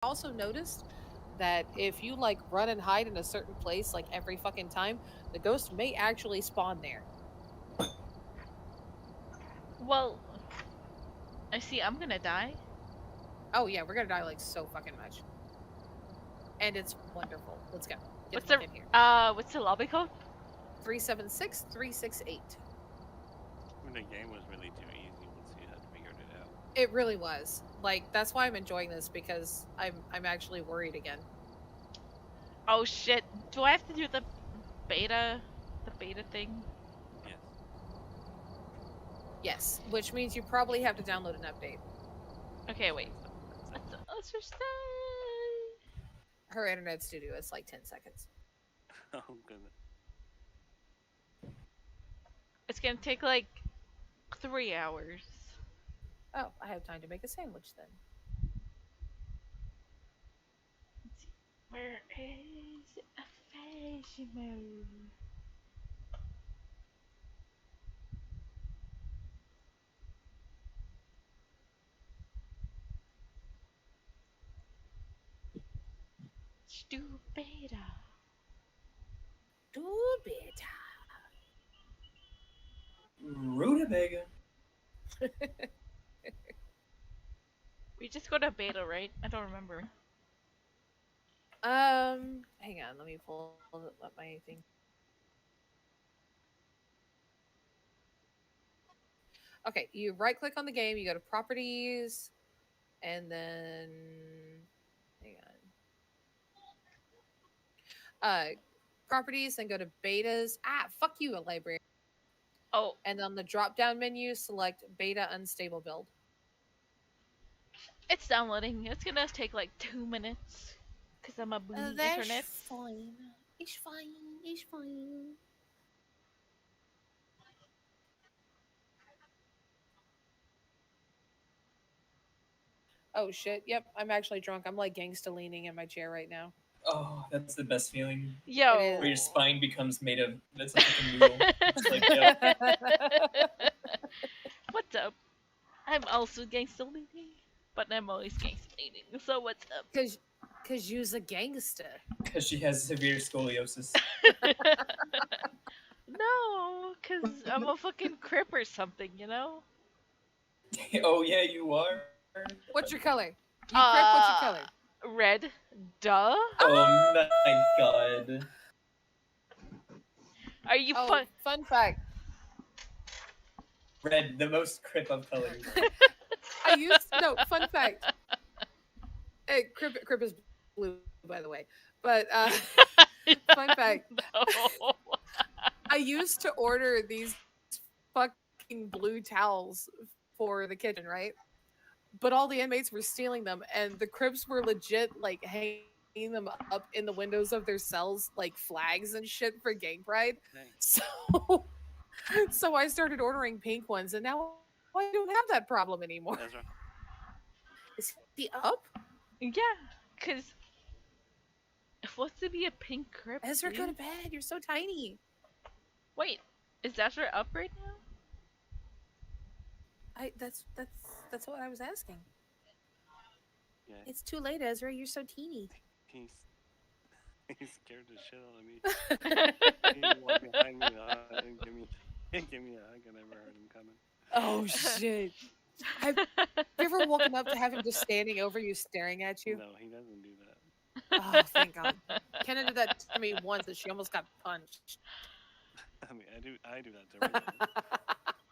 also noticed that if you like run and hide in a certain place like every fucking time, the ghost may actually spawn there. Well, I see. I'm gonna die. Oh yeah, we're gonna die like so fucking much. And it's wonderful. Let's go. Get the What's fuck the in here. what's the lobby code? 376-368. I mean, the game was really too easy once you had figured it out. It really was. Like that's why I'm enjoying this because I'm actually worried again. Oh shit! Do I have to do beta, the beta thing? Yes. Yes, which means you probably have to download an update. Okay, wait. It's like, Let's just stay. Her internet studio is like 10 seconds. oh goodness. It's gonna take like 3 hours. Oh, I have time to make a sandwich then. Let's see. Where is a fashion mode? Stupida. Do bit. Rutabaga. We just go to beta, right? I don't remember. Hang on, let me pull up my thing. Okay, you right click on the game, you go to properties, and then hang on. Properties, then go to betas. Ah, fuck you, a library. Oh, And on the drop down menu, select beta unstable build. it's downloading. It's gonna take like 2 minutes. Cause I'm a boomy That's internet. fine. It's fine. It's fine. Oh shit. Yep, I'm actually drunk. I'm like gangsta leaning in my chair right now. Oh, that's the best feeling. Yo. Where your spine becomes made of that's like a noodle. It's like, yep. What's up? I'm also gangsta leaning, but I'm always gangsta leaning. So what's up? Cause you's a gangsta. Because she has severe scoliosis. No, cause I'm a fucking crip or something, you know? Oh yeah, you are. What's your color? You crip, what's your color? Red. Duh. Oh my god. Are you Oh, fun fact. Red, the most crip of colors. Fun fact. Hey, crip is blue, by the way. But fun fact. No. I used to order these fucking blue towels for the kitchen, right? But all the inmates were stealing them, and the Crips were legit like hanging them up in the windows of their cells like flags and shit for gang pride. Dang. So, so I started ordering pink ones, and now I don't have that problem anymore. Ezra. Is he up? Yeah, cause what's to be a pink crip? Ezra, go to dude? bed. You're so tiny. Wait, is Ezra up right now? That's what I was asking. Yeah. It's too late, Ezra. You're so teeny. He's he's scared the shit out of me. He walked behind me and give me a hug. I never heard him coming. Oh shit. Have you ever woken up to have him just standing over you, staring at you? No, he doesn't do that. Oh, thank God. Kenna did that to me once, and she almost got punched. I mean, I do that to everyone.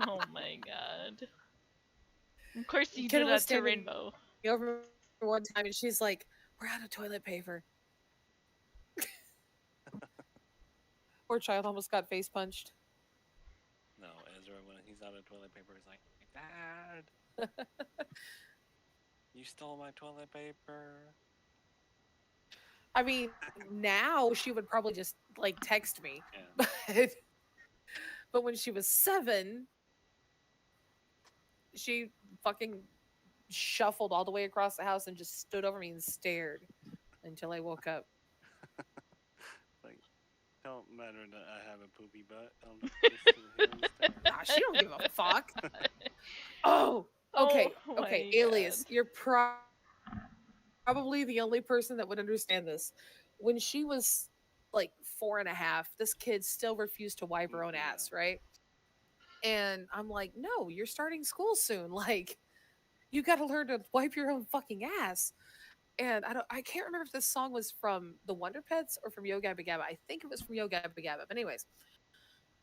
Oh my god. Of course you Kenna do was that to standing Rainbow. over one time, and she's like, "We're out of toilet paper." Poor child almost got face punched. No, Ezra, when he's out of toilet paper, he's like, Dad, you stole my toilet paper. I mean, now she would probably just like text me, Yeah. but when she was 7, she fucking shuffled all the way across the house and just stood over me and stared until I woke up. Like, don't matter that I have a poopy butt. I'll just sit here and stare. Nah, she don't give a fuck. Oh, okay, Oh my okay, Alias, God. you're probably the only person that would understand this. When she was like 4.5, this kid still refused to wipe her own Yeah. ass, right? And I'm like, no, you're starting school soon. Like, you got to learn to wipe your own fucking ass. And I can't remember if this song was from the Wonder Pets or from Yo Gabba Gabba. I think it was from Yo Gabba Gabba. But anyways,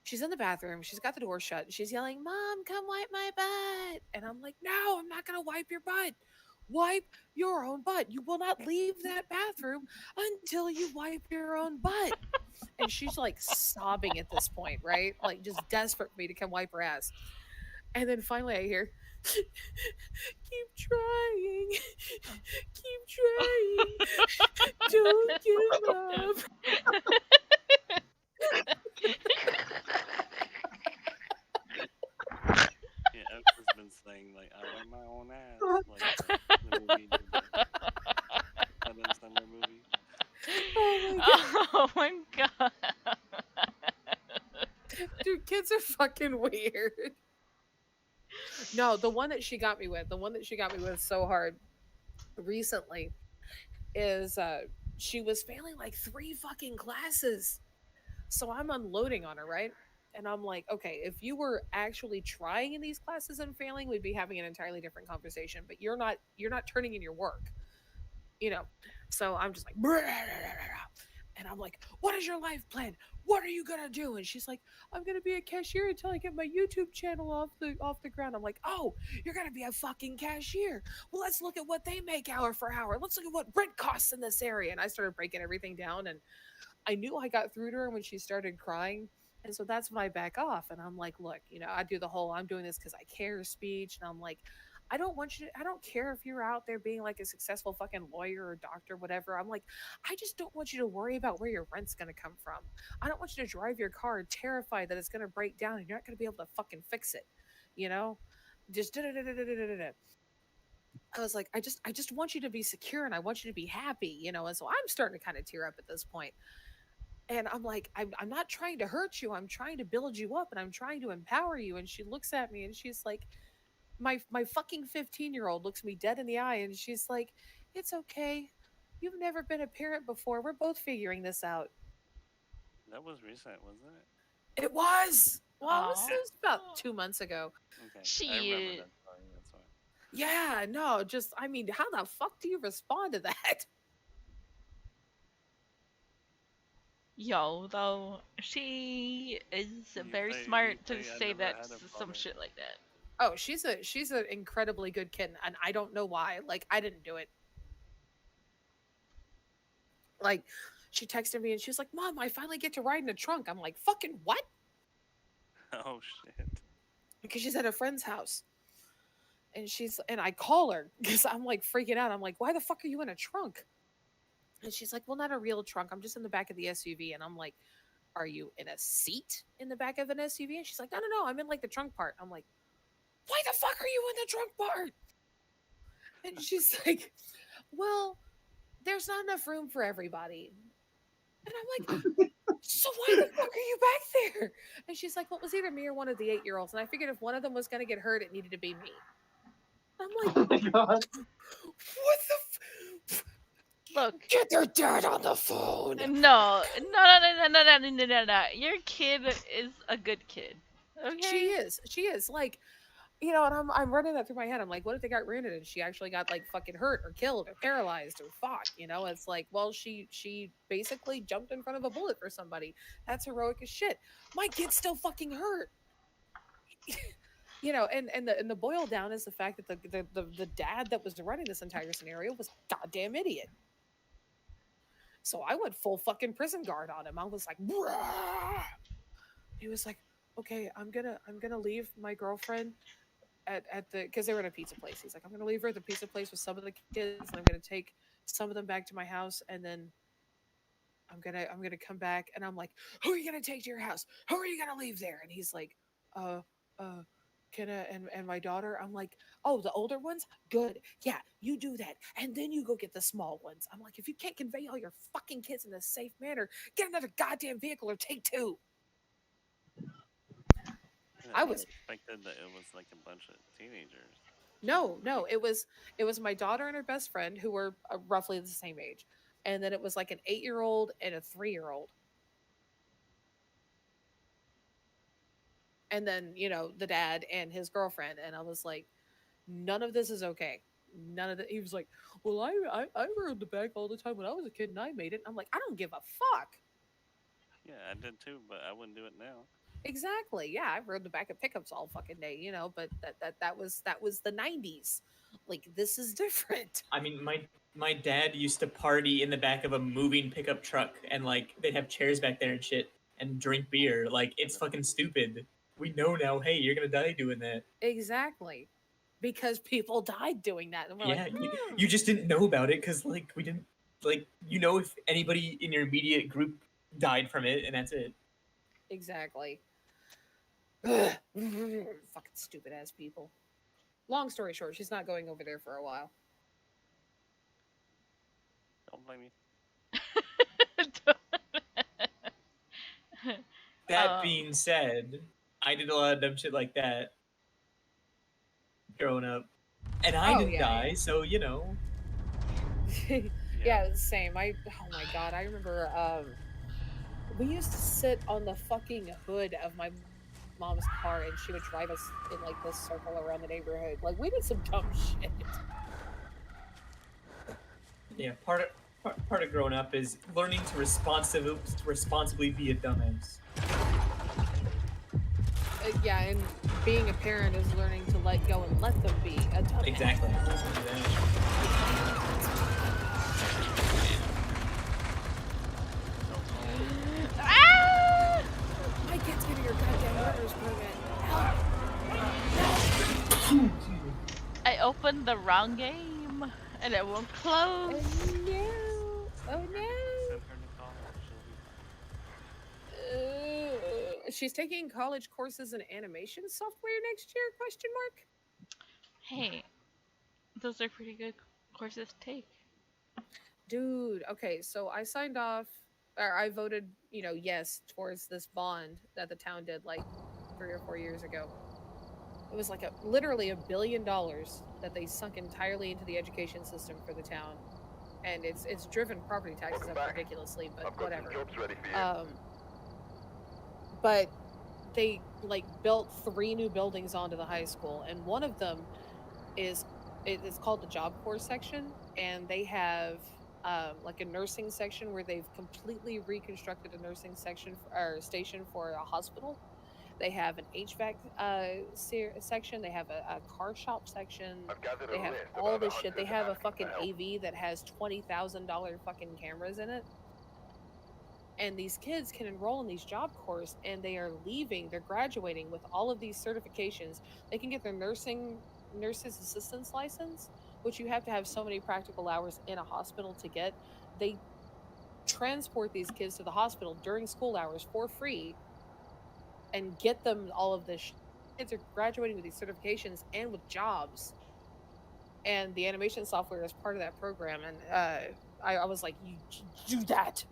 she's in the bathroom. She's got the door shut. And she's yelling, "Mom, come wipe my butt!" And I'm like, "No, I'm not gonna wipe your butt. Wipe your own butt. You will not leave that bathroom until you wipe your own butt." And she's like sobbing at this point, right? Like just desperate for me to come wipe her ass. And then finally I hear, "Keep trying, keep trying, don't give up." Yeah, Eva's been saying like I wipe my own ass, like the movie, the Adam Sandler movie. Oh my god. Oh my god. Dude, kids are fucking weird. No, the one that she got me with, the one that she got me with so hard recently is she was failing like three fucking classes. So I'm unloading on her, right? And I'm like, okay, if you were actually trying in these classes and failing, we'd be having an entirely different conversation. But you're not turning in your work, you know. So I'm just like, and I'm like, what is your life plan? What are you gonna do? And she's like, I'm gonna be a cashier until I get my YouTube channel off the ground. I'm like, oh, you're gonna be a fucking cashier. Well, let's look at what they make hour for hour. Let's look at what rent costs in this area. And I started breaking everything down, and I knew I got through to her when she started crying. And so that's when I back off and I'm like, look, I do the whole I'm doing this because I care speech. And I'm like, I don't care if you're out there being like a successful fucking lawyer or doctor, whatever. I'm like, I just don't want you to worry about where your rent's going to come from. I don't want you to drive your car terrified that it's going to break down and you're not going to be able to fucking fix it. You know, just I was like, I just want you to be secure and I want you to be happy, And so I'm starting to kind of tear up at this point. And I'm like, I'm not trying to hurt you. I'm trying to build you up and I'm trying to empower you. And she looks at me and she's like, my fucking 15-year-old looks me dead in the eye and she's like, it's okay. You've never been a parent before. We're both figuring this out. That was recent, wasn't it? It was. Well, Oh. it was about 2 months ago. Okay, I remember Shit. that story. That's why. Yeah, no, just, I mean, how the fuck do you respond to that? Yo, though, she is very You smart to say I say never that had a some father. shit like that. Oh, she's an incredibly good kid, and I don't know why. Like, I didn't do it. Like, she texted me and she was like, "Mom, I finally get to ride in a trunk." I'm like, "Fucking what?" Oh shit. Because she's at a friend's house. And I call her because I'm like freaking out. I'm like, "Why the fuck are you in a trunk?" And she's like, "Well, not a real trunk. I'm just in the back of the SUV." And I'm like, "Are you in a seat in the back of an SUV?" And she's like, "No, no, no. I'm in like the trunk part." I'm like, "Why the fuck are you in the trunk part?" And she's like, "Well, there's not enough room for everybody." And I'm like, "So why the fuck are you back there?" And she's like, "Well, it was either me or one of the 8-year-olds. And I figured if one of them was going to get hurt, it needed to be me." I'm like, Oh my god. "What the Look, get their dad on the phone." no, no, no, no, no, no, no, no, no, no. Your kid is a good kid. She Okay? is. She is. Like, and I'm running that through my head. I'm like, what if they got rear-ended and she actually got like fucking hurt or killed or paralyzed or fuck? It's like, well, she basically jumped in front of a bullet for somebody. That's heroic as shit. My kid's still fucking hurt. And the boil down is the fact that the dad that was running this entire scenario was a goddamn idiot. So I went full fucking prison guard on him. I was like, "Bruh." He was like, "Okay, I'm gonna leave my girlfriend at the because they were at a pizza place." He's like, "I'm gonna leave her at the pizza place with some of the kids, and I'm gonna take some of them back to my house, and then I'm gonna come back." And I'm like, "Who are you gonna take to your house? Who are you gonna leave there?" And he's like, "Uh, uh." Kenna and my daughter. I'm like, "Oh, the older ones? Good. Yeah, you do that. And then you go get the small ones." I'm like, "If you can't convey all your fucking kids in a safe manner, get another goddamn vehicle or take two." I I never was expected that it was like a bunch of teenagers. No, it was my daughter and her best friend who were roughly the same age, and then it was like an 8-year-old and a 3-year-old, and then the dad and his girlfriend, and I was like, none of this is okay. None of that. He was like, well, I rode the back all the time when I was a kid and I made it. I'm like, I don't give a fuck. Yeah, I did too, but I wouldn't do it now. Exactly. Yeah, I rode the back of pickups all fucking day. But that was the 90s. Like, this is different. I mean, my dad used to party in the back of a moving pickup truck, and like they'd have chairs back there and shit, and drink beer. Like it's fucking stupid. We know now. Hey, you're gonna die doing that. Exactly. Because people died doing that, and we're like, Yeah, you just didn't know about it because like we didn't like if anybody in your immediate group died from it, and that's it. exactly. Fucking stupid ass people. Long story short, she's not going over there for a while. Don't blame me. That um, being said, I did a lot of dumb shit like that growing up, and I Oh didn't yeah, die, so yeah. Yeah. Yeah, same. Oh my god, I remember we used to sit on the fucking hood of my mom's car and she would drive us in like this circle around the neighborhood. Like, we did some dumb shit. Yeah, part of growing up is learning to responsibly be a dumbass. Yeah, and being a parent is learning to let go and let them be a dumbass. Exactly. ah! My kid's getting your goddamn learner's permit. Help! I opened the wrong game and it won't Oh close. no! Oh no! Send her to college. She'll be She's taking college courses in animation software next year? Question mark. Hey, those are pretty good courses to take. Dude, okay, so I signed off, or I voted, yes, towards this bond that the town did like 3 or 4 years ago. It was like literally $1 billion that they sunk entirely into the education system for the town, and it's driven property taxes up ridiculously, but whatever. Um, but they like built 3 new buildings onto the high school, and one of them is it's called the Job Corps section, and they have like a nursing section where they've completely reconstructed a nursing section or station for a hospital. They have an HVAC section. They have a car shop section. They have all this shit. They have a fucking AV that has $20,000 fucking cameras in it. And these kids can enroll in these job corps, and they are leaving. They're graduating with all of these certifications. They can get their nurses assistance license, which you have to have so many practical hours in a hospital to get. They transport these kids to the hospital during school hours for free and get them all of this. Kids are graduating with these certifications and with jobs. And the animation software is part of that program. And I was like, you do that.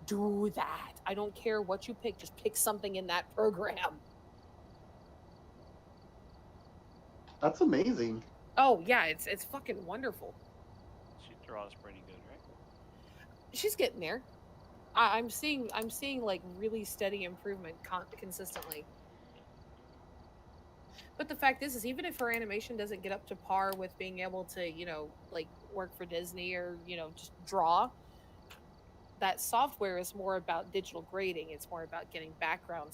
Do that. I don't care what you pick. Just pick something in that program. That's amazing. Oh yeah, it's fucking wonderful. She draws pretty good, right? She's getting there. I'm seeing like really steady improvement consistently. But the fact is even if her animation doesn't get up to par with being able to, like work for Disney or, just draw, that software is more about digital grading. It's more about getting background